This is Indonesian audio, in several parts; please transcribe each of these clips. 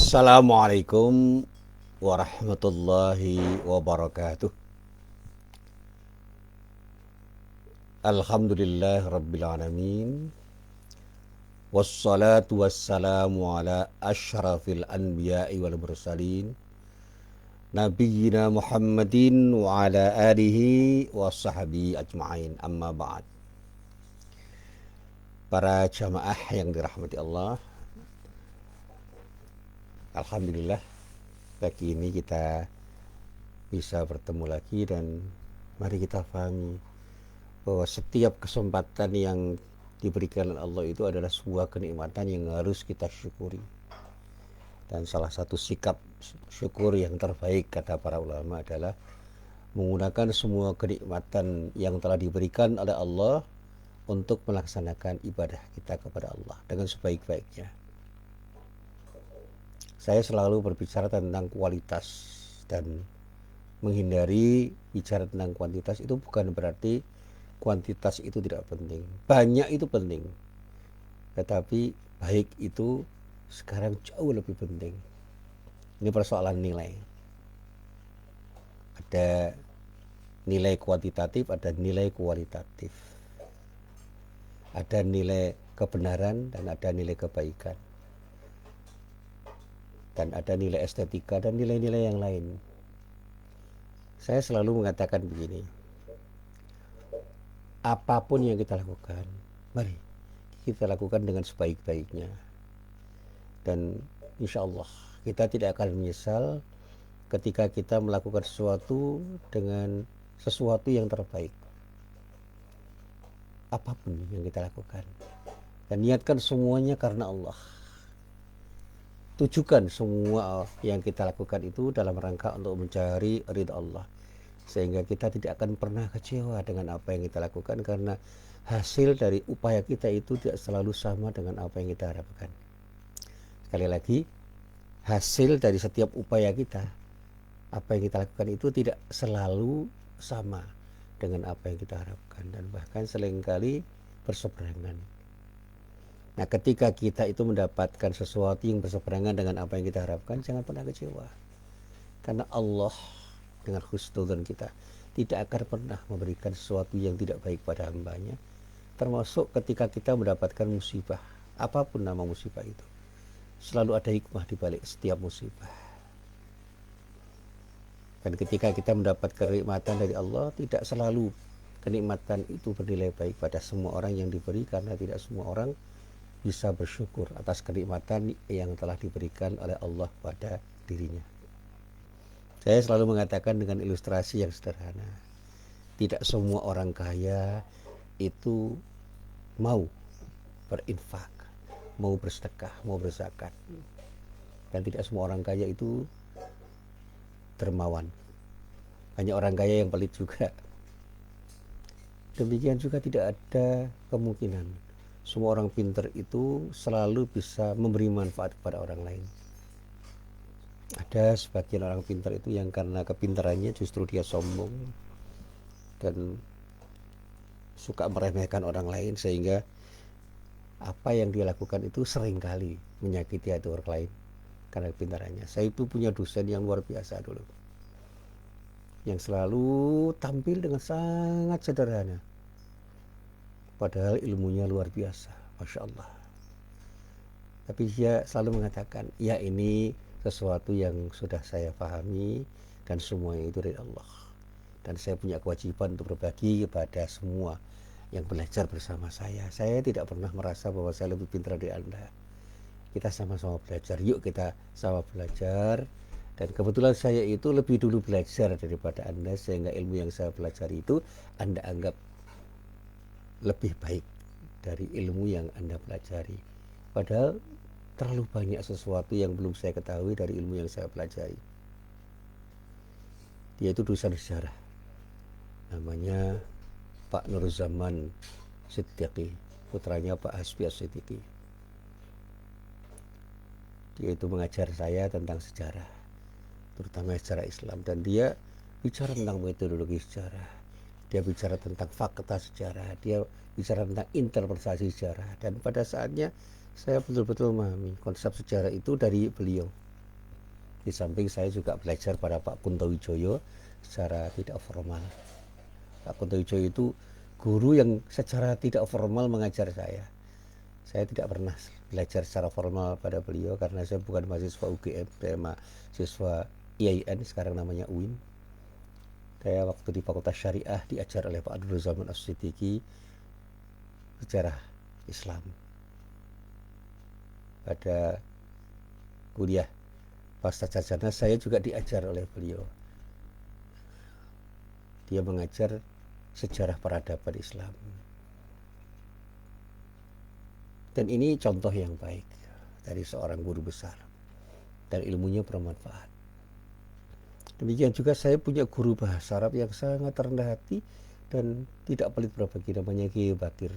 Assalamualaikum warahmatullahi wabarakatuh. Alhamdulillah rabbil alamin. Wassalatu wassalamu ala ashrafil anbiya'i wal mursalin Nabiyyina Muhammadin wa ala alihi wa sahbihi ajma'in. Amma ba'd. Para jamaah yang dirahmati Allah, alhamdulillah pagi ini kita bisa bertemu lagi, dan mari kita pahami bahwa setiap kesempatan yang diberikan oleh Allah itu adalah sebuah kenikmatan yang harus kita syukuri. Dan salah satu sikap syukur yang terbaik, kata para ulama, adalah menggunakan semua kenikmatan yang telah diberikan oleh Allah untuk melaksanakan ibadah kita kepada Allah dengan sebaik-baiknya. Saya selalu berbicara tentang kualitas, dan menghindari bicara tentang kuantitas itu bukan berarti kuantitas itu tidak penting. Banyak itu penting, tetapi baik itu sekarang jauh lebih penting. Ini persoalan nilai. Ada nilai kuantitatif, ada nilai kualitatif. Ada nilai kebenaran dan ada nilai kebaikan. Dan ada nilai estetika dan nilai-nilai yang lain. Saya selalu mengatakan begini, apapun yang kita lakukan, mari kita lakukan dengan sebaik-baiknya. Dan insya Allah kita tidak akan menyesal ketika kita melakukan sesuatu dengan sesuatu yang terbaik. Apapun yang kita lakukan, dan niatkan semuanya karena Allah. Tujukan semua yang kita lakukan itu dalam rangka untuk mencari ridha Allah, sehingga kita tidak akan pernah kecewa dengan apa yang kita lakukan, karena hasil dari upaya kita itu tidak selalu sama dengan apa yang kita harapkan. Sekali lagi, hasil dari setiap upaya kita, apa yang kita lakukan itu tidak selalu sama dengan apa yang kita harapkan, dan bahkan seringkali berseberangan. Nah, ketika kita itu mendapatkan sesuatu yang berseberangan dengan apa yang kita harapkan, jangan pernah kecewa, karena Allah dengan husnudzon kita tidak akan pernah memberikan sesuatu yang tidak baik pada hambanya, termasuk ketika kita mendapatkan musibah. Apapun nama musibah itu, selalu ada hikmah di balik setiap musibah. Dan ketika kita mendapat kenikmatan dari Allah, tidak selalu kenikmatan itu bernilai baik pada semua orang yang diberi, karena tidak semua orang bisa bersyukur atas kenikmatan yang telah diberikan oleh Allah pada dirinya. Saya selalu mengatakan dengan ilustrasi yang sederhana, tidak semua orang kaya itu mau berinfak, mau bersedekah, mau berzakat. Dan tidak semua orang kaya itu dermawan. Banyak orang kaya yang pelit juga. Demikian juga tidak ada kemungkinan semua orang pintar itu selalu bisa memberi manfaat kepada orang lain. Ada sebagian orang pintar itu yang karena kepintarannya justru dia sombong dan suka meremehkan orang lain, sehingga apa yang dia lakukan itu seringkali menyakiti hati orang lain karena kepintarannya. Saya itu punya dosen yang luar biasa dulu, yang selalu tampil dengan sangat sederhana, padahal ilmunya luar biasa, Masya Allah. Tapi dia selalu mengatakan, ya ini sesuatu yang sudah saya pahami, dan semuanya itu dari Allah, dan saya punya kewajiban untuk berbagi kepada semua yang belajar bersama saya. Saya tidak pernah merasa bahwa saya lebih pintar dari Anda. Kita sama-sama belajar, yuk kita sama belajar. Dan kebetulan saya itu lebih dulu belajar daripada Anda, sehingga ilmu yang saya pelajari itu Anda anggap lebih baik dari ilmu yang Anda pelajari. Padahal terlalu banyak sesuatu yang belum saya ketahui dari ilmu yang saya pelajari. Dia itu dosen sejarah, namanya Pak Nur Zaman Siddiqi, putranya Pak Hasbi As-Siddiqi. Dia itu mengajar saya tentang sejarah, terutama sejarah Islam, dan dia bicara tentang metodologi sejarah, dia bicara tentang fakta sejarah, dia bicara tentang interpretasi sejarah. Dan pada saatnya saya betul-betul memahami konsep sejarah itu dari beliau. Di samping saya juga belajar pada Pak Kunto Wijoyo secara tidak formal. Pak Kunto Wijoyo itu guru yang secara tidak formal mengajar saya. Saya tidak pernah belajar secara formal pada beliau karena saya bukan mahasiswa UGM, saya mahasiswa IAIN, sekarang namanya UIN. Saya waktu di Fakultas Syariah diajar oleh Pak Abdul Zaman As-Siddiqi sejarah Islam. Pada kuliah pasca sarjana saya juga diajar oleh beliau. Dia mengajar sejarah peradaban Islam. Dan ini contoh yang baik dari seorang guru besar dan ilmunya bermanfaat. Demikian juga saya punya guru bahasa Arab yang sangat rendah hati dan tidak pelit berbagi, namanya Kiai Bakir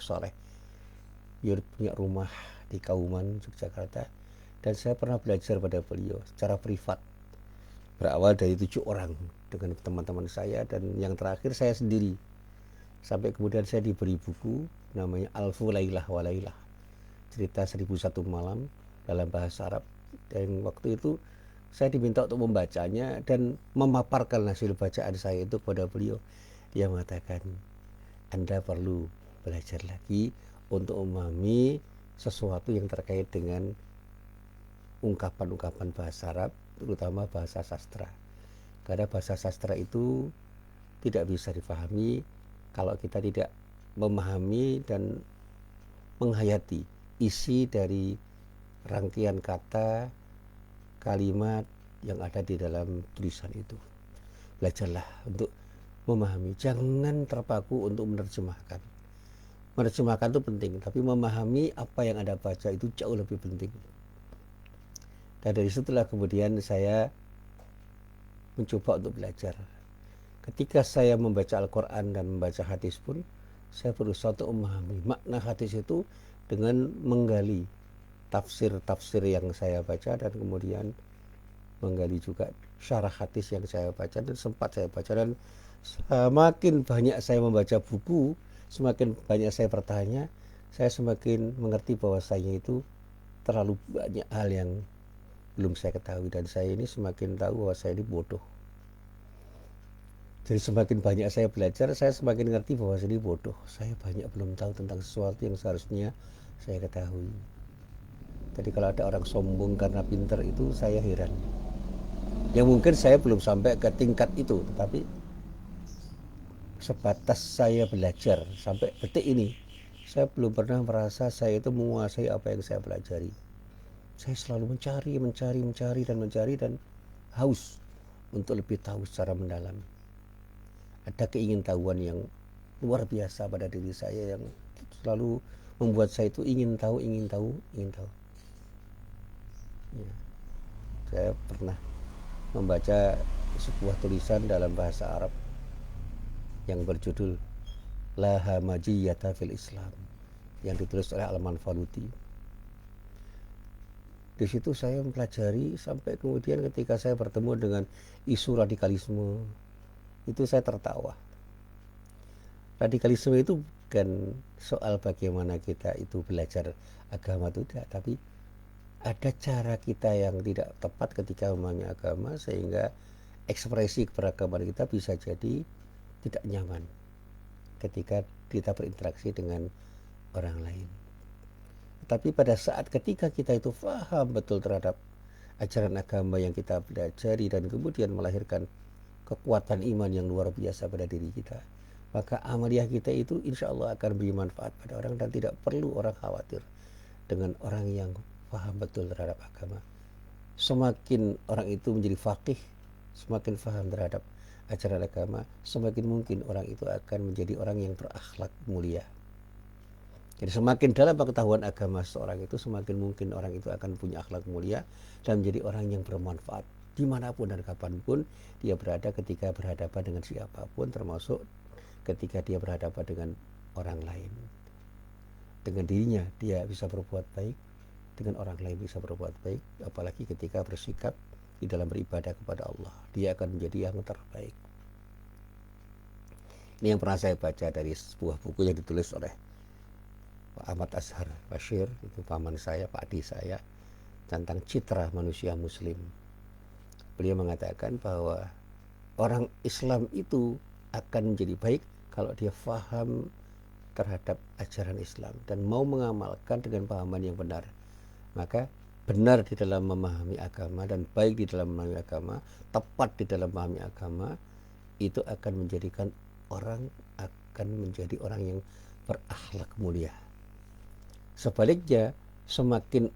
Soleh. Dia punya rumah di Kauman, Yogyakarta, dan saya pernah belajar pada beliau secara privat. Berawal dari 7 orang dengan teman-teman saya, dan yang terakhir saya sendiri. Sampai kemudian saya diberi buku namanya Alfu Lailah wa Lailah, cerita 1001 malam dalam bahasa Arab. Dan waktu itu saya diminta untuk membacanya dan memaparkan hasil bacaan saya itu kepada beliau. Dia mengatakan, Anda perlu belajar lagi untuk memahami sesuatu yang terkait dengan ungkapan-ungkapan bahasa Arab, terutama bahasa sastra. Karena bahasa sastra itu tidak bisa dipahami kalau kita tidak memahami dan menghayati isi dari rangkaian kata, kalimat yang ada di dalam tulisan itu. Belajarlah untuk memahami, jangan terpaku untuk menerjemahkan. Menerjemahkan itu penting, tapi memahami apa yang Anda baca itu jauh lebih penting. Dan dari situlah kemudian saya mencoba untuk belajar. Ketika saya membaca Al-Quran dan membaca hadis pun, saya berusaha untuk memahami makna hadis itu dengan menggali tafsir-tafsir yang saya baca, dan kemudian menggali juga syarah hadis yang saya baca dan sempat saya baca. Dan semakin banyak saya membaca buku, semakin banyak saya bertanya, saya semakin mengerti bahwasanya itu terlalu banyak hal yang belum saya ketahui, dan saya ini semakin tahu bahwa saya ini bodoh. Jadi semakin banyak saya belajar, saya semakin ngerti bahwa saya ini bodoh. Saya banyak belum tahu tentang sesuatu yang seharusnya saya ketahui. Jadi kalau ada orang sombong karena pintar itu saya heran. Yang mungkin saya belum sampai ke tingkat itu, tetapi sebatas saya belajar sampai detik ini, saya belum pernah merasa saya itu menguasai apa yang saya pelajari. Saya selalu mencari dan haus untuk lebih tahu secara mendalam. Ada keingintahuan yang luar biasa pada diri saya yang selalu membuat saya itu ingin tahu. Ya. Saya pernah membaca sebuah tulisan dalam bahasa Arab yang berjudul La Hamajiyata fil Islam, yang ditulis oleh Alman Faluti. Di situ saya mempelajari sampai kemudian ketika saya bertemu dengan isu radikalisme, itu saya tertawa. Radikalisme itu bukan soal bagaimana kita itu belajar agama itu tidak, tapi ada cara kita yang tidak tepat ketika memahami agama sehingga ekspresi keberagaman kita bisa jadi tidak nyaman ketika kita berinteraksi dengan orang lain. Tapi pada saat ketika kita itu paham betul terhadap ajaran agama yang kita pelajari dan kemudian melahirkan kekuatan iman yang luar biasa pada diri kita, maka amaliyah kita itu insya Allah akan beri manfaat pada orang, dan tidak perlu orang khawatir dengan orang yang paham betul terhadap agama. Semakin orang itu menjadi faqih, semakin paham terhadap ajaran agama, semakin mungkin orang itu akan menjadi orang yang berakhlak mulia. Jadi semakin dalam pengetahuan agama seorang itu, semakin mungkin orang itu akan punya akhlak mulia dan menjadi orang yang bermanfaat dimanapun dan kapanpun dia berada, ketika berhadapan dengan siapapun, termasuk ketika dia berhadapan dengan orang lain. Dengan dirinya dia bisa berbuat baik, dengan orang lain bisa berbuat baik, apalagi ketika bersikap di dalam beribadah kepada Allah, dia akan menjadi yang terbaik. Ini yang pernah saya baca dari sebuah buku yang ditulis oleh Pak Ahmad Azhar Bashir, itu paman saya, Pak Adi saya. tentang citra manusia muslim. Beliau mengatakan bahwa orang Islam itu akan menjadi baik kalau dia faham terhadap ajaran Islam dan mau mengamalkan dengan pahaman yang benar. Maka benar di dalam memahami agama dan baik di dalam memahami agama, tepat di dalam memahami agama, itu akan menjadikan orang akan menjadi orang yang berakhlak mulia. Sebaliknya, semakin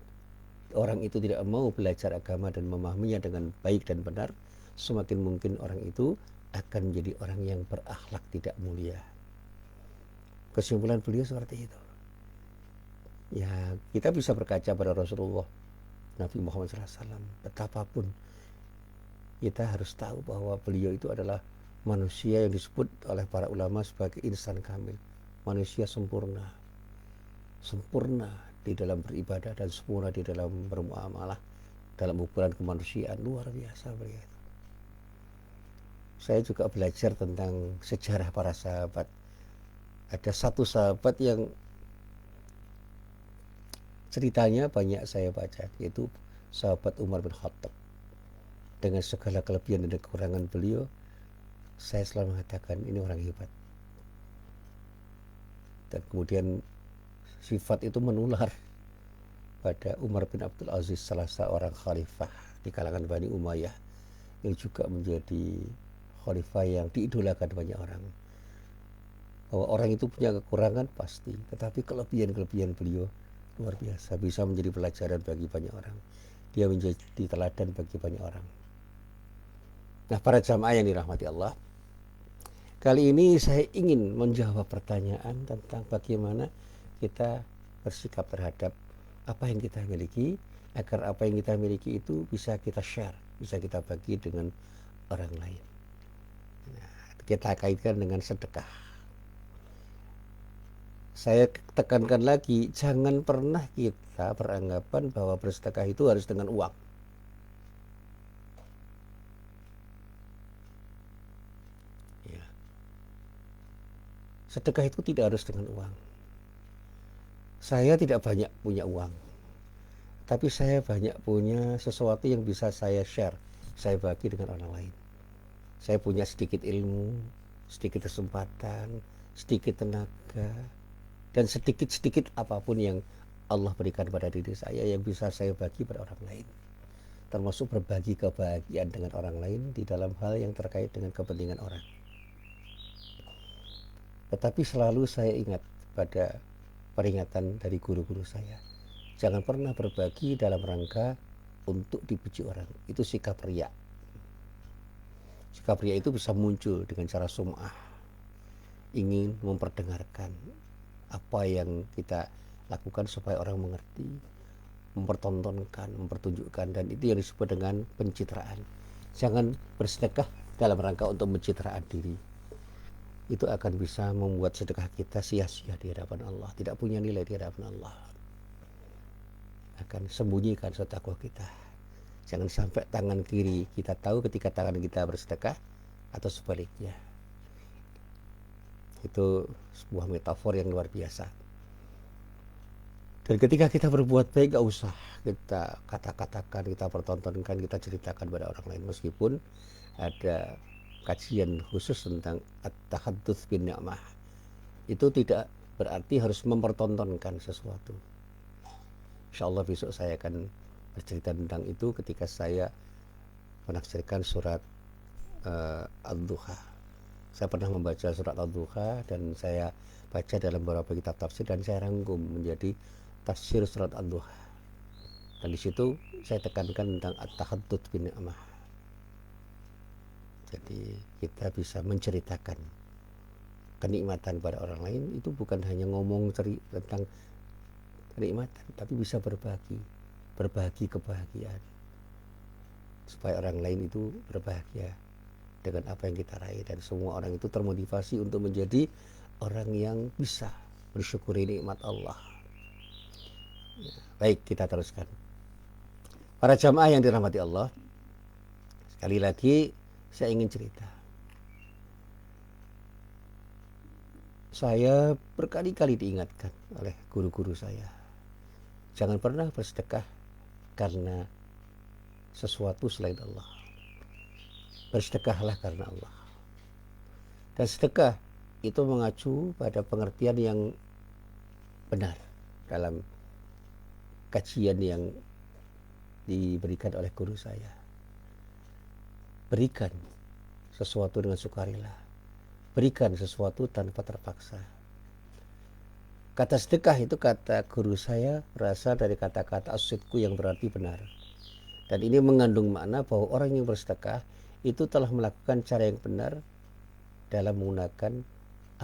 orang itu tidak mau belajar agama dan memahaminya dengan baik dan benar, semakin mungkin orang itu akan menjadi orang yang berakhlak tidak mulia. Kesimpulan beliau seperti itu. Ya, kita bisa berkaca pada Rasulullah Nabi Muhammad SAW. Betapapun kita harus tahu bahwa beliau itu adalah manusia yang disebut oleh para ulama sebagai insan kamil, manusia sempurna, sempurna di dalam beribadah dan sempurna di dalam bermuamalah, dalam ukuran kemanusiaan. Luar biasa beliau. Saya juga belajar tentang sejarah para sahabat. Ada satu sahabat yang ceritanya banyak saya baca, yaitu sahabat Umar bin Khattab. Dengan segala kelebihan dan kekurangan beliau, saya selalu mengatakan ini orang hebat. Dan kemudian sifat itu menular pada Umar bin Abdul Aziz, salah seorang khalifah di kalangan Bani Umayyah, yang juga menjadi khalifah yang diidolakan banyak orang. Bahwa orang itu punya kekurangan pasti, tetapi kelebihan-kelebihan beliau luar biasa, bisa menjadi pelajaran bagi banyak orang. Dia menjadi teladan bagi banyak orang. Nah, para jamaah yang dirahmati Allah, kali ini saya ingin menjawab pertanyaan tentang bagaimana kita bersikap terhadap apa yang kita miliki, agar apa yang kita miliki itu bisa kita share, bisa kita bagi dengan orang lain. Nah, kita kaitkan dengan sedekah. Saya tekankan lagi, jangan pernah kita beranggapan bahwa bersedekah itu harus dengan uang. Ya. Sedekah itu tidak harus dengan uang. Saya tidak banyak punya uang, tapi saya banyak punya sesuatu yang bisa saya share, saya bagi dengan orang lain. Saya punya sedikit ilmu, sedikit kesempatan, sedikit tenaga, dan sedikit-sedikit apapun yang Allah berikan pada diri saya yang bisa saya bagi pada orang lain. Termasuk berbagi kebahagiaan dengan orang lain di dalam hal yang terkait dengan kepentingan orang. Tetapi selalu saya ingat pada peringatan dari guru-guru saya. Jangan pernah berbagi dalam rangka untuk dipuji orang. Itu sikap riya. Sikap riya itu bisa muncul dengan cara sum'ah. Ingin memperdengarkan apa yang kita lakukan supaya orang mengerti, mempertontonkan, mempertunjukkan, dan itu yang disebut dengan pencitraan. Jangan bersedekah dalam rangka untuk pencitraan diri. Itu akan bisa membuat sedekah kita sia-sia di hadapan Allah, tidak punya nilai di hadapan Allah. Akan sembunyikan sedekah kita. Jangan sampai tangan kiri kita tahu ketika tangan kita bersedekah, atau sebaliknya. Itu sebuah metafor yang luar biasa. Dan ketika kita berbuat baik, gak usah kita kata-katakan, kita pertontonkan, kita ceritakan pada orang lain. Meskipun ada kajian khusus tentang at-tahadduts bin ni'mah, itu tidak berarti harus mempertontonkan sesuatu. Insya Allah besok saya akan bercerita tentang itu ketika saya menafsirkan surat Ad-Duha. Saya pernah membaca surat Ad-Duha dan saya baca dalam beberapa kitab tafsir dan saya rangkum menjadi tafsir surat Ad-Duha. Dan di situ saya tekankan tentang at-tahadduts bin ni'mah. Jadi kita bisa menceritakan kenikmatan pada orang lain, itu bukan hanya ngomong tentang kenikmatan, tapi bisa berbagi kebahagiaan supaya orang lain itu berbahagia dengan apa yang kita raih, dan semua orang itu termotivasi untuk menjadi orang yang bisa bersyukuri nikmat Allah. Ya, baik, kita teruskan. Para jamaah yang dirahmati Allah, sekali lagi saya ingin cerita. Saya berkali-kali diingatkan oleh guru-guru saya, jangan pernah bersedekah karena sesuatu selain Allah. Bersedekahlah karena Allah. Dan sedekah itu mengacu pada pengertian yang benar dalam kajian yang diberikan oleh guru saya. Berikan sesuatu dengan sukarela. Berikan sesuatu tanpa terpaksa. Kata sedekah itu kata guru saya berasal dari kata-kata as-sidqu yang berarti benar. Dan ini mengandung makna bahwa orang yang bersedekah itu telah melakukan cara yang benar dalam menggunakan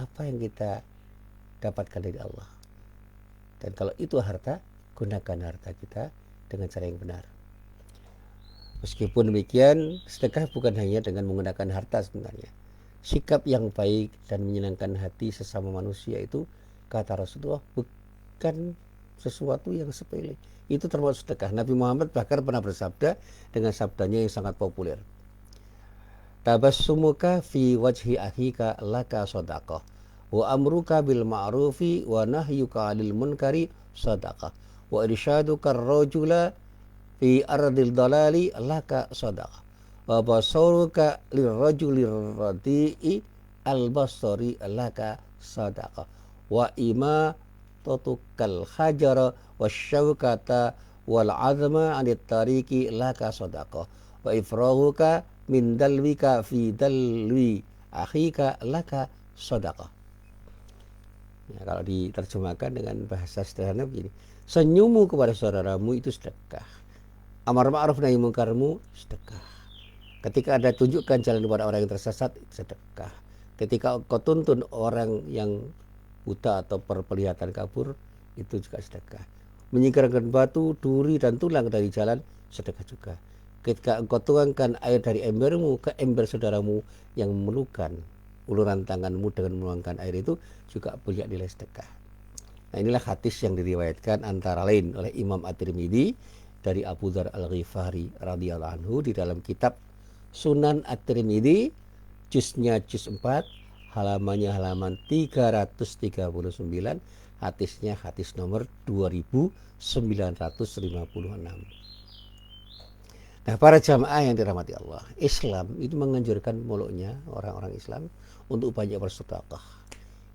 apa yang kita dapatkan dari Allah. Dan kalau itu harta, gunakan harta kita dengan cara yang benar. Meskipun demikian, sedekah bukan hanya dengan menggunakan harta sebenarnya. Sikap yang baik dan menyenangkan hati sesama manusia itu, kata Rasulullah, bukan sesuatu yang sepele. Itu termasuk sedekah. Nabi Muhammad bahkan pernah bersabda dengan sabdanya yang sangat populer. Tabassumuka fi wajhi akhika laka sadaqah. Wa amruka bil ma'rufi wa nahyuka 'anil munkari sadaqah. Wa irsyaduka ar-rajula fi ardil dalali laka sadaqah. Wa basaruka lirrajuli radi'i al-basari laka sadaqah. Wa imatatukal hajara wasyaukata wal azma 'anit tariqi laka sadaqah. Wa ifrahuka min dalwika fi dalwi akhika laka sadaqah. Ya, kalau diterjemahkan dengan bahasa sederhana begini, senyummu kepada saudaramu itu sedekah. Amar ma'ruf nahi mungkarmu sedekah. Ketika Anda tunjukkan jalan kepada orang yang tersesat, sedekah. Ketika kau tuntun orang yang buta atau perpenglihatan kabur, itu juga sedekah. Menyingkirkan batu, duri, dan tulang dari jalan, sedekah juga. Ketika engkau tuangkan air dari embermu ke ember saudaramu yang memerlukan, uluran tanganmu dengan menuangkan air itu juga punya nilai sedekah. Nah, inilah hadis yang diriwayatkan antara lain oleh Imam At-Tirmidzi dari Abu Dzar Al-Ghifari radhiyallahu anhu di dalam kitab Sunan At-Tirmidzi, juznya juz 4, halamannya halaman 339, hadisnya hadis nomor 2956. Nah, para jamaah yang dirahmati Allah, Islam itu menganjurkan muluknya orang-orang Islam untuk banyak bersedekah.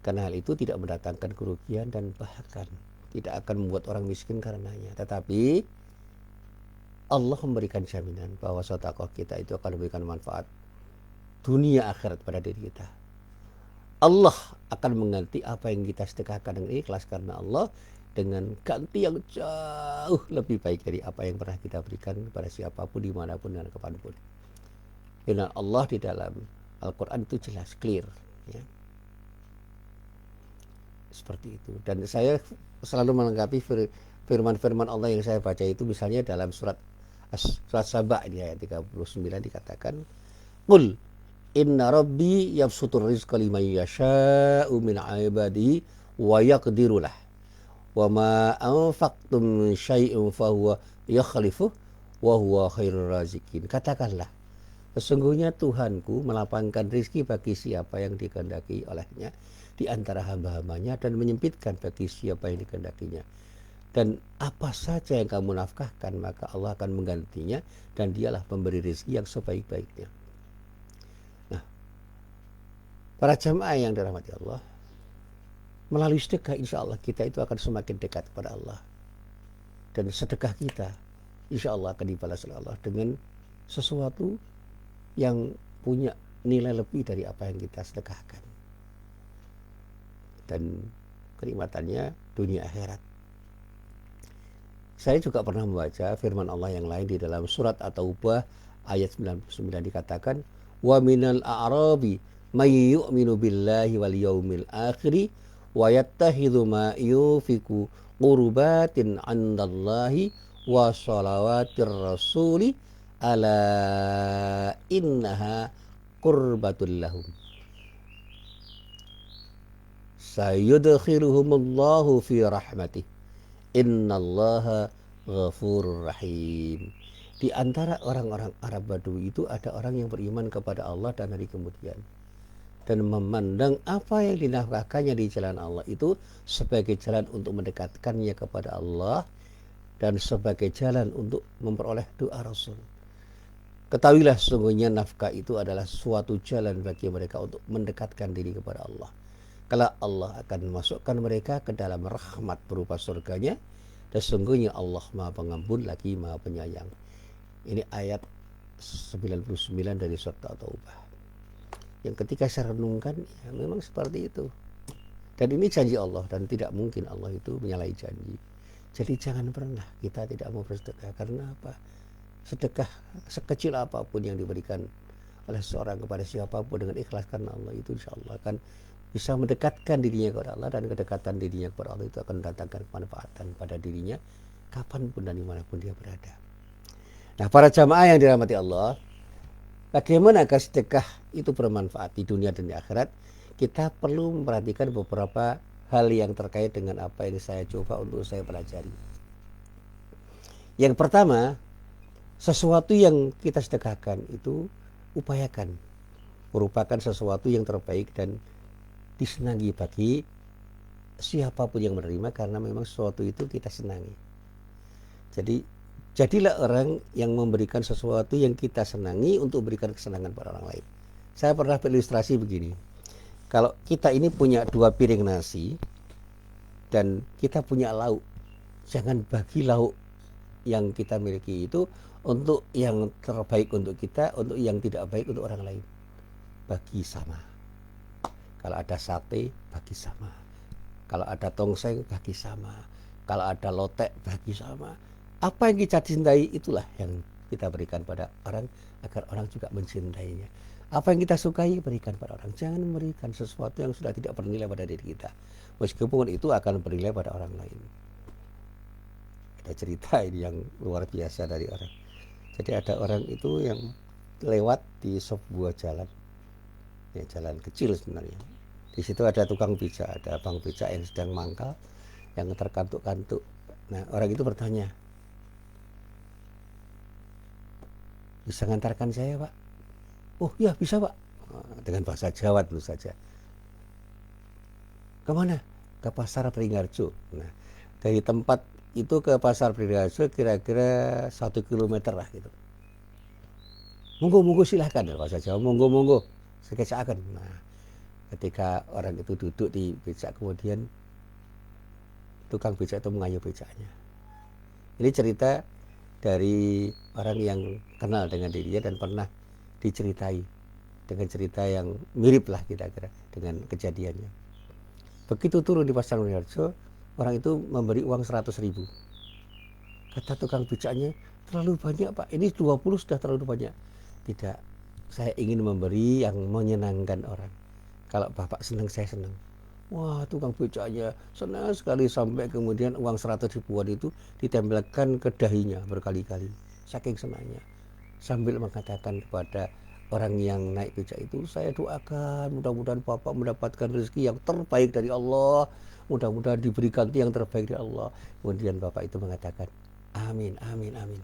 Karena hal itu tidak mendatangkan kerugian dan bahkan tidak akan membuat orang miskin karenanya. Tetapi Allah memberikan jaminan bahwa sedekah kita itu akan memberikan manfaat dunia akhirat pada diri kita. Allah akan mengganti apa yang kita sedekahkan dengan ikhlas karena Allah dengan ganti yang jauh lebih baik dari apa yang pernah kita berikan kepada siapapun, dimanapun, dan kapanpun. Karena Allah di dalam Al-Quran itu jelas, clear, ya. Seperti itu. Dan saya selalu melengkapi firman-firman Allah yang saya baca itu, misalnya dalam surat Sabah ini ayat 39 dikatakan, Qul inna rabbi yabsutur rizqa liman yasha'u min 'ibadihi wa yaqdiru lah. Wa ma anfaqtum min syai'in fa huwa yakhlifuh wa huwa khairur razikin. Katakanlah, sesungguhnya Tuhanku melapangkan rizki bagi siapa yang dikehendaki olehnya di antara hamba-hambanya dan menyempitkan bagi siapa yang dikehendakinya. Dan apa saja yang kamu nafkahkan maka Allah akan menggantinya dan dialah pemberi rizki yang sebaik-baiknya. Nah, para jamaah yang dirahmati Allah, melalui sedekah insya Allah kita itu akan semakin dekat kepada Allah. Dan sedekah kita insya Allah akan dibalas oleh Allah dengan sesuatu yang punya nilai lebih dari apa yang kita sedekahkan. Dan kenikmatannya dunia akhirat. Saya juga pernah membaca firman Allah yang lain di dalam surat At-Taubah ayat 99 dikatakan, wa minal a'rabi may yu'minu billahi wal yaumil akhiri wa yattakhidhu ma yufiku qurbatin 'indallahi wa shalawatir rasuli ala innaha qurbatul lahum sayudkhiluhumullahu fi rahmatih innallaha ghafurur rahim. Di antara orang-orang Arab Badui itu ada orang yang beriman kepada Allah dan hari kemudian, dan memandang apa yang dinafkahkannya di jalan Allah itu sebagai jalan untuk mendekatkannya kepada Allah, dan sebagai jalan untuk memperoleh doa Rasul. Ketahuilah sesungguhnya nafkah itu adalah suatu jalan bagi mereka untuk mendekatkan diri kepada Allah. Kalau Allah akan memasukkan mereka ke dalam rahmat berupa surganya, dan sesungguhnya Allah Maha Pengampun lagi Maha Penyayang. Ini ayat 99 dari surat At-Taubah. Yang ketika saya renungkan, ya memang seperti itu. Dan ini janji Allah, dan tidak mungkin Allah itu menyalahi janji. Jadi jangan pernah kita tidak mau bersedekah. Karena apa? Sedekah sekecil apapun yang diberikan oleh seorang kepada siapapun dengan ikhlas karena Allah, itu insya Allah akan bisa mendekatkan dirinya kepada Allah, dan kedekatan dirinya kepada Allah itu akan mendatangkan kemanfaatan pada dirinya kapanpun dan dimanapun dia berada. Nah, para jamaah yang dirahmati Allah, bagaimana agar sedekah itu bermanfaat di dunia dan di akhirat? Kita perlu memperhatikan beberapa hal yang terkait dengan apa yang saya coba untuk saya pelajari. Yang pertama, sesuatu yang kita sedekahkan itu upayakan merupakan sesuatu yang terbaik dan disenangi bagi siapapun yang menerima, karena memang sesuatu itu kita senangi. Jadi jadilah orang yang memberikan sesuatu yang kita senangi untuk berikan kesenangan pada orang lain. Saya pernah berilustrasi begini. Kalau kita ini punya 2 piring nasi dan kita punya lauk, jangan bagi lauk yang kita miliki itu untuk yang terbaik untuk kita, untuk yang tidak baik untuk orang lain. Bagi sama. Kalau ada sate, bagi sama. Kalau ada tongseng, bagi sama. Kalau ada lotek, bagi sama. Apa yang kita cintai, itulah yang kita berikan pada orang, agar orang juga mencintainya. Apa yang kita sukai, berikan pada orang. Jangan memberikan sesuatu yang sudah tidak bernilai pada diri kita, meskipun itu akan bernilai pada orang lain. Ada cerita ini yang luar biasa dari orang. Jadi ada orang itu yang lewat di sebuah jalan, ya jalan kecil sebenarnya. Di situ ada tukang becak, ada abang becak yang sedang mangkal, yang terkantuk-kantuk. Nah, orang itu bertanya, bisa ngantarkan saya, Pak? Oh ya, bisa, Pak. Dengan bahasa Jawa tentu saja. Kemana? Ke pasar Pringharjo. Nah, dari tempat itu ke pasar Pringharjo kira-kira 1 kilometer lah gitu. Monggo silahkan, bahasa Jawa, monggo sekecakan. Nah, ketika orang itu duduk di becak, kemudian tukang becak itu mengayuh becaknya. Ini cerita dari orang yang kenal dengan dirinya dan pernah diceritai dengan cerita yang mirip lah kira-kira dengan kejadiannya. Begitu turun di pasar Pringharjo, orang itu memberi uang 100.000. Kata tukang becaknya, terlalu banyak, Pak, ini 20 sudah terlalu banyak. Tidak, saya ingin memberi yang menyenangkan orang. Kalau Bapak senang, saya senang. Wah, tukang becaknya senang sekali, sampai kemudian uang 100 ribuan itu ditempelkan ke dahinya berkali-kali, saking senangnya. Sambil mengatakan kepada orang yang naik becak itu, saya doakan mudah-mudahan Bapak mendapatkan rezeki yang terbaik dari Allah, mudah-mudahan diberi ganti yang terbaik dari Allah. Kemudian Bapak itu mengatakan, amin, amin, amin.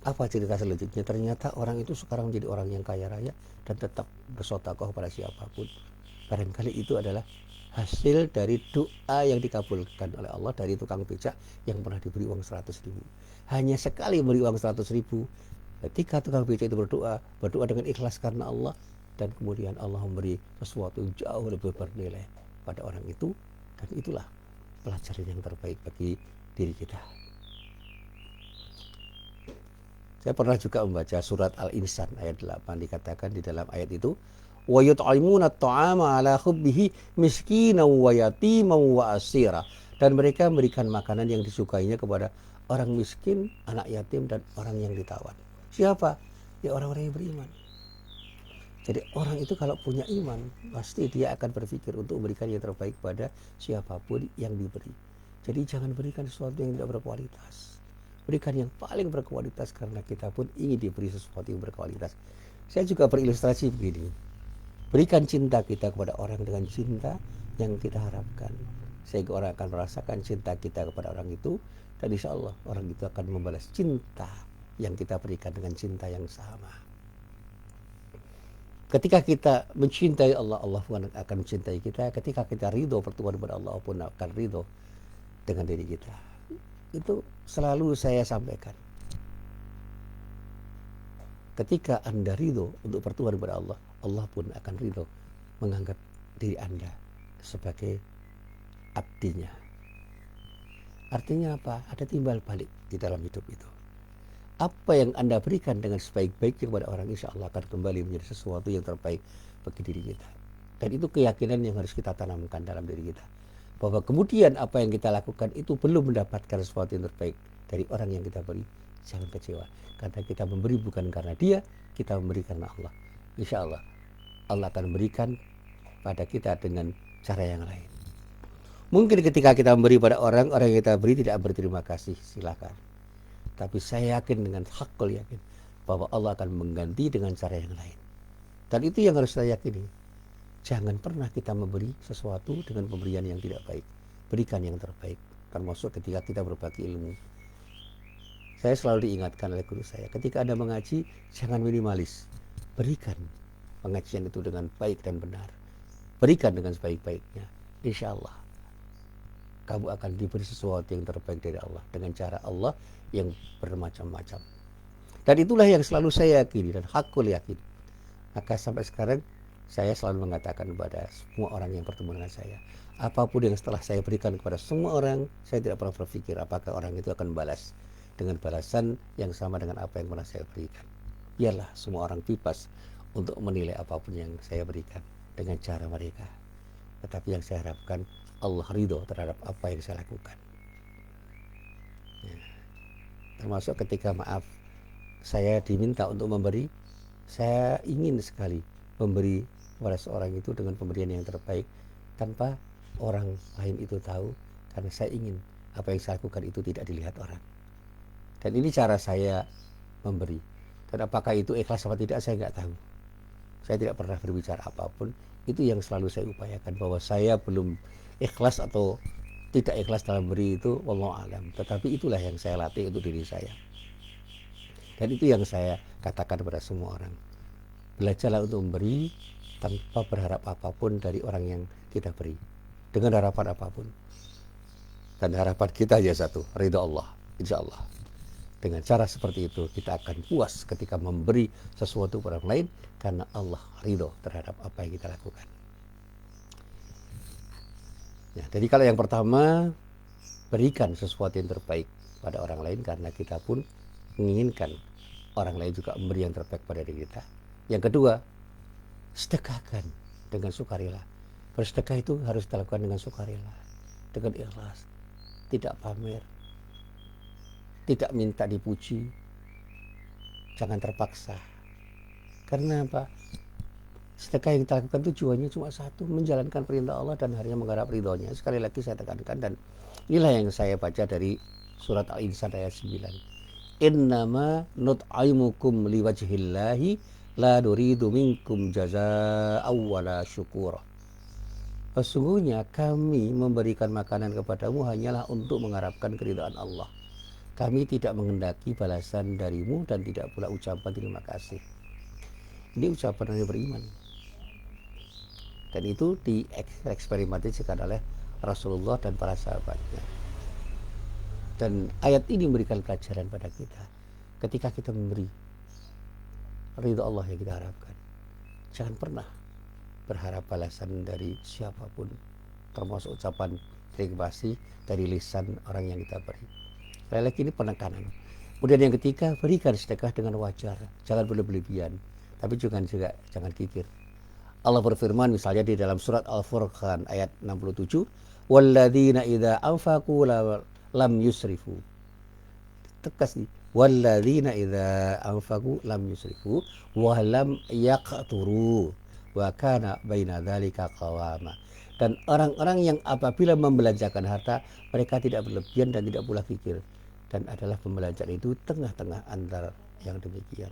Apa cerita selanjutnya? Ternyata orang itu sekarang menjadi orang yang kaya raya dan tetap bersedekah kepada siapapun. Barangkali itu adalah hasil dari doa yang dikabulkan oleh Allah dari tukang becak yang pernah diberi uang 100.000. Hanya sekali beri uang 100.000, ketika tukang becak itu berdoa dengan ikhlas karena Allah, dan kemudian Allah memberi sesuatu yang jauh lebih bernilai pada orang itu, dan itulah pelajaran yang terbaik bagi diri kita. Saya pernah juga membaca surat Al-Insan ayat 8, dikatakan di dalam ayat itu, wa yut'imuna at-ta'ama 'ala hubbihi miskinan wa yatiman wa asira, dan mereka memberikan makanan yang disukainya kepada orang miskin, anak yatim, dan orang yang ditawan. Siapa? Ya orang-orang yang beriman. Jadi orang itu kalau punya iman, pasti dia akan berpikir untuk memberikan yang terbaik pada siapapun yang diberi. Jadi jangan berikan sesuatu yang tidak berkualitas. Berikan yang paling berkualitas, karena kita pun ingin diberi sesuatu yang berkualitas. Saya juga berilustrasi begini. Berikan cinta kita kepada orang dengan cinta yang kita harapkan, sehingga orang akan merasakan cinta kita kepada orang itu, dan insya Allah orang itu akan membalas cinta yang kita berikan dengan cinta yang sama. Ketika kita mencintai Allah, Allah pun akan mencintai kita. Ketika kita ridho bertobat kepada Allah, pun akan ridho dengan diri kita. itu selalu saya sampaikan. Ketika Anda ridho untuk bertuhan kepada Allah, Allah pun akan ridho menganggap diri Anda sebagai abdinya. Artinya apa? Ada timbal balik di dalam hidup itu. Apa yang Anda berikan dengan sebaik-baiknya kepada orang, insya Allah akan kembali menjadi sesuatu yang terbaik bagi diri kita. Dan itu keyakinan yang harus kita tanamkan dalam diri kita. Bahwa kemudian apa yang kita lakukan itu belum mendapatkan sesuatu yang terbaik dari orang yang kita beri. Jangan kecewa. Karena kita memberi bukan karena dia, kita memberi karena Allah. Insya Allah, Allah akan memberikan pada kita dengan cara yang lain. Mungkin ketika kita memberi pada orang yang kita beri tidak berterima kasih, silakan. Tapi saya yakin dengan hakul yakin bahwa Allah akan mengganti dengan cara yang lain. Dan itu yang harus saya yakini. Jangan pernah kita memberi sesuatu dengan pemberian yang tidak baik. Berikan yang terbaik. Termasuk ketika kita berbagi ilmu. Saya selalu diingatkan oleh guru saya, ketika Anda mengaji, jangan minimalis. Berikan pengajian itu dengan baik dan benar. Berikan dengan sebaik-baiknya. Insya Allah, kamu akan diberi sesuatu yang terbaik dari Allah. Dengan cara Allah yang bermacam-macam. Dan itulah yang selalu saya yakini dan hakul yakin. Maka sampai sekarang, saya selalu mengatakan kepada semua orang yang bertemu dengan saya, apapun yang setelah saya berikan kepada semua orang, saya tidak pernah berpikir apakah orang itu akan balas dengan balasan yang sama dengan apa yang pernah saya berikan. Biarlah semua orang bebas untuk menilai apapun yang saya berikan dengan cara mereka. Tetapi yang saya harapkan, Allah ridho terhadap apa yang saya lakukan. Ya. Termasuk ketika maaf, saya diminta untuk memberi, saya ingin sekali memberi kepada seorang itu dengan pemberian yang terbaik tanpa orang lain itu tahu, karena saya ingin apa yang saya lakukan itu tidak dilihat orang. Dan ini cara saya memberi. Dan apakah itu ikhlas atau tidak, saya nggak tahu. Saya tidak pernah berbicara apapun. Itu yang selalu saya upayakan, bahwa saya belum ikhlas atau tidak ikhlas dalam beri itu, wallahu alam. Tetapi itulah yang saya latih untuk diri saya. Dan itu yang saya katakan kepada semua orang. Belajarlah untuk memberi tanpa berharap apapun dari orang yang kita beri. Dengan harapan apapun. Dan harapan kita hanya satu, ridha Allah, insya Allah. Dengan cara seperti itu kita akan puas ketika memberi sesuatu kepada orang lain, karena Allah ridho terhadap apa yang kita lakukan. Ya, jadi kalau yang pertama, berikan sesuatu yang terbaik pada orang lain karena kita pun menginginkan orang lain juga memberi yang terbaik pada diri kita. Yang kedua, sedekahkan dengan sukarela. Bersedekah itu harus dilakukan dengan sukarela, dengan ikhlas, tidak pamer, tidak minta dipuji, jangan terpaksa. Karena apa? Sedekah yang kita lakukan tujuannya cuma satu, menjalankan perintah Allah dan hanya mengharap ridhonya. Sekali lagi saya tekankan, dan inilah yang saya baca dari surat Al-Insan ayat 9. Innama nut'imukum liwajhillahi la nuridu minkum jazaa'aw wala syukura. Sesungguhnya kami memberikan makanan kepadamu hanyalah untuk mengharapkan keridhaan Allah. Kami tidak menghendaki balasan darimu dan tidak pula ucapan terima kasih. Ini ucapan orang yang beriman. Dan itu dieksperimentasikan oleh Rasulullah dan para sahabatnya. Dan ayat ini memberikan pelajaran pada kita. Ketika kita memberi, ridha Allah yang kita harapkan. Jangan pernah berharap balasan dari siapapun, termasuk ucapan terima kasih dari lisan orang yang kita beri. Sekali lagi ini penekanan. Kemudian yang ketiga, berikan sedekah dengan wajar, jangan berlebihan, tapi juga jangan kikir. Allah berfirman misalnya di dalam surat Al-Furqan ayat 67, walladzina idza anfaqu lam yusrifu. Tegas nih, walladzina idza anfaqu lam yusrifu wa lam yaqturu wa kana baina dzalika qawama. Dan orang-orang yang apabila membelanjakan harta, mereka tidak berlebihan dan tidak pula kikir, dan adalah pembelanjaan itu tengah-tengah antara yang demikian.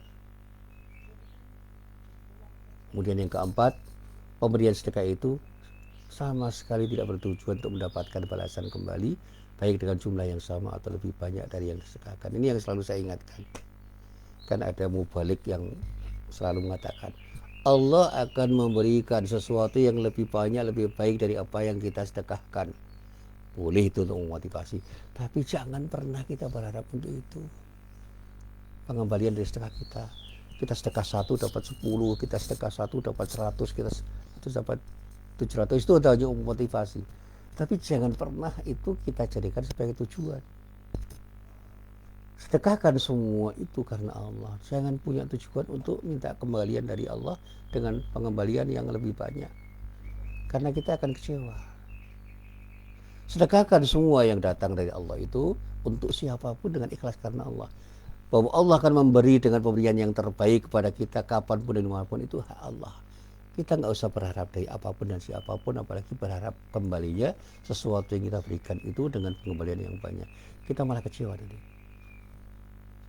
Kemudian yang keempat, pemberian sedekah itu sama sekali tidak bertujuan untuk mendapatkan balasan kembali, baik dengan jumlah yang sama atau lebih banyak dari yang disedekahkan. Ini yang selalu saya ingatkan. Kan ada mubalik yang selalu mengatakan, Allah akan memberikan sesuatu yang lebih banyak, lebih baik dari apa yang kita sedekahkan. boleh itu untuk memotivasi, tapi jangan pernah kita berharap untuk itu. Pengembalian dari sedekah kita sedekah 1 dapat 10, kita sedekah 1 dapat 100, kita 100 dapat 700, itu hanya motivasi. Tapi jangan pernah itu kita jadikan sebagai tujuan. Sedekahkan semua itu karena Allah. Jangan punya tujuan untuk minta kembalian dari Allah dengan pengembalian yang lebih banyak, karena kita akan kecewa. Sedekahkan semua yang datang dari Allah itu untuk siapapun dengan ikhlas karena Allah. Bahwa Allah akan memberi dengan pemberian yang terbaik kepada kita kapanpun dan dimanapun, itu hak Allah. Kita nggak usah berharap dari apapun dan siapapun, apalagi berharap kembalinya sesuatu yang kita berikan itu dengan pengembalian yang banyak. Kita malah kecewa nanti.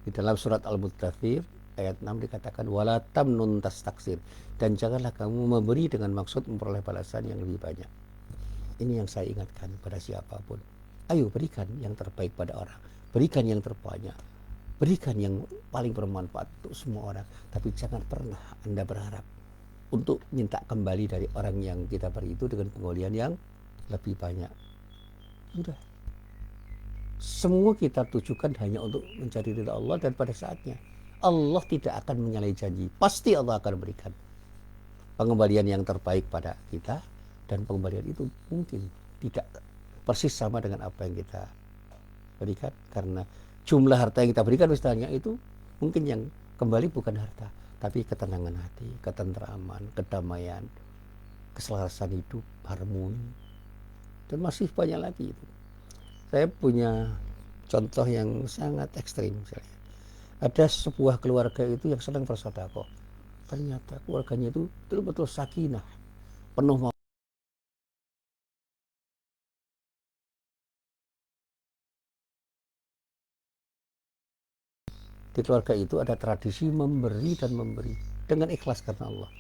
Di dalam surat Al-Muddathir ayat 6 dikatakan wala tamnun tastaksir, dan janganlah kamu memberi dengan maksud memperoleh balasan yang lebih banyak. Ini yang saya ingatkan pada siapapun. Ayo berikan yang terbaik pada orang, berikan yang terbanyak, berikan yang paling bermanfaat untuk semua orang. Tapi jangan pernah Anda berharap untuk minta kembali dari orang yang kita beri itu dengan pengembalian yang lebih banyak. Sudah, semua kita tujukan hanya untuk mencari ridha Allah, dan pada saatnya Allah tidak akan menyalahi janji. Pasti Allah akan berikan pengembalian yang terbaik pada kita, dan pengembalian itu mungkin tidak persis sama dengan apa yang kita berikan, karena jumlah harta yang kita berikan misalnya itu mungkin yang kembali bukan harta, tapi ketenangan hati, ketentraman, kedamaian, keselarasan hidup, harmoni, dan masih banyak lagi itu. Saya punya contoh yang sangat ekstrim misalnya. Ada sebuah keluarga itu yang sedang bersedekah. Ternyata keluarganya itu betul-betul sakinah, penuh di keluarga itu ada tradisi memberi dan memberi dengan ikhlas karena Allah.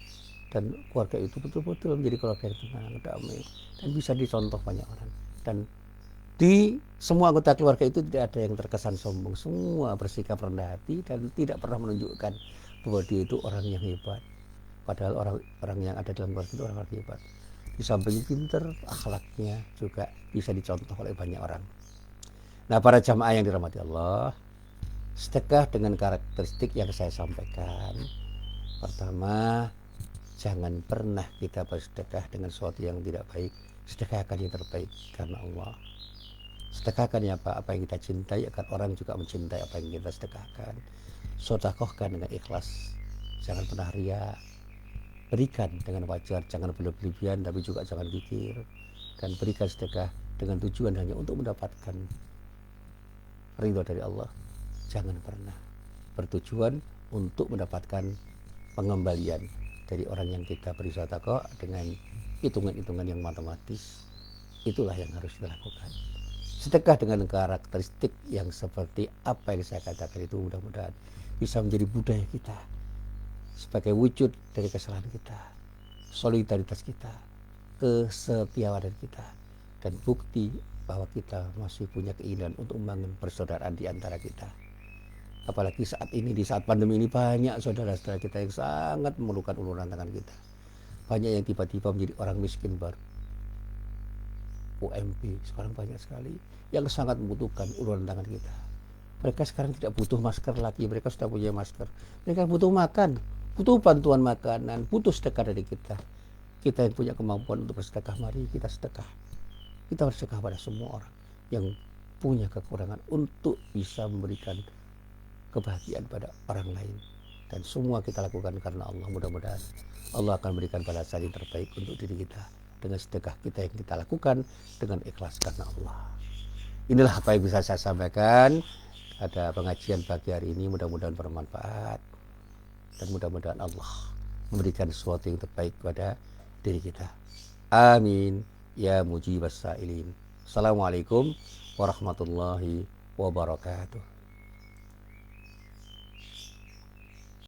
Dan keluarga itu betul-betul menjadi keluarga yang tenang, damai, dan bisa dicontoh banyak orang. Dan di semua anggota keluarga itu tidak ada yang terkesan sombong, semua bersikap rendah hati dan tidak pernah menunjukkan bahwa dia itu orang yang hebat. Padahal orang-orang yang ada dalam keluarga itu orang-orang hebat. Di samping pinter, akhlaknya juga bisa dicontoh oleh banyak orang. Nah, para jamaah yang dirahmati Allah, sedekah dengan karakteristik yang saya sampaikan. Pertama, jangan pernah kita bersedekah dengan sesuatu yang tidak baik. Sedekahkan yang terbaik karena Allah. Sedekahkan apa yang kita cintai, agar orang juga mencintai apa yang kita sedekahkan. Sedekahkan dengan ikhlas, jangan pernah ria. Berikan dengan wajar, jangan berlebihan, tapi juga jangan kikir. Dan berikan sedekah dengan tujuan hanya untuk mendapatkan ridho dari Allah. Jangan pernah bertujuan untuk mendapatkan pengembalian dari orang yang kita beri sedekah dengan hitungan-hitungan yang matematis. Itulah yang harus dilakukan. Sedekah dengan karakteristik yang seperti apa yang saya katakan itu mudah-mudahan bisa menjadi budaya kita, sebagai wujud dari kesalahan kita, solidaritas kita, kesetiawanan kita, dan bukti bahwa kita masih punya keinginan untuk membangun persaudaraan di antara kita. Apalagi saat ini, di saat pandemi ini, banyak saudara-saudara kita yang sangat memerlukan uluran tangan kita. Banyak yang tiba-tiba menjadi orang miskin baru, UMP sekarang banyak sekali yang sangat membutuhkan uluran tangan kita. Mereka sekarang tidak butuh masker lagi, mereka sudah punya masker. Mereka butuh makan, butuh bantuan makanan, butuh sedekah dari kita. Kita yang punya kemampuan untuk bersedekah, mari kita sedekah. Kita bersedekah pada semua orang yang punya kekurangan untuk bisa memberikan kebahagiaan pada orang lain. Dan semua kita lakukan karena Allah. Mudah-mudahan Allah akan memberikan balasan yang terbaik untuk diri kita dengan sedekah kita yang kita lakukan dengan ikhlas karena Allah. Inilah apa yang bisa saya sampaikan pada pengajian pagi hari ini. Mudah-mudahan bermanfaat, dan mudah-mudahan Allah memberikan sesuatu yang terbaik pada diri kita. Amin ya mujibas sa'ilin. Assalamualaikum warahmatullahi wabarakatuh.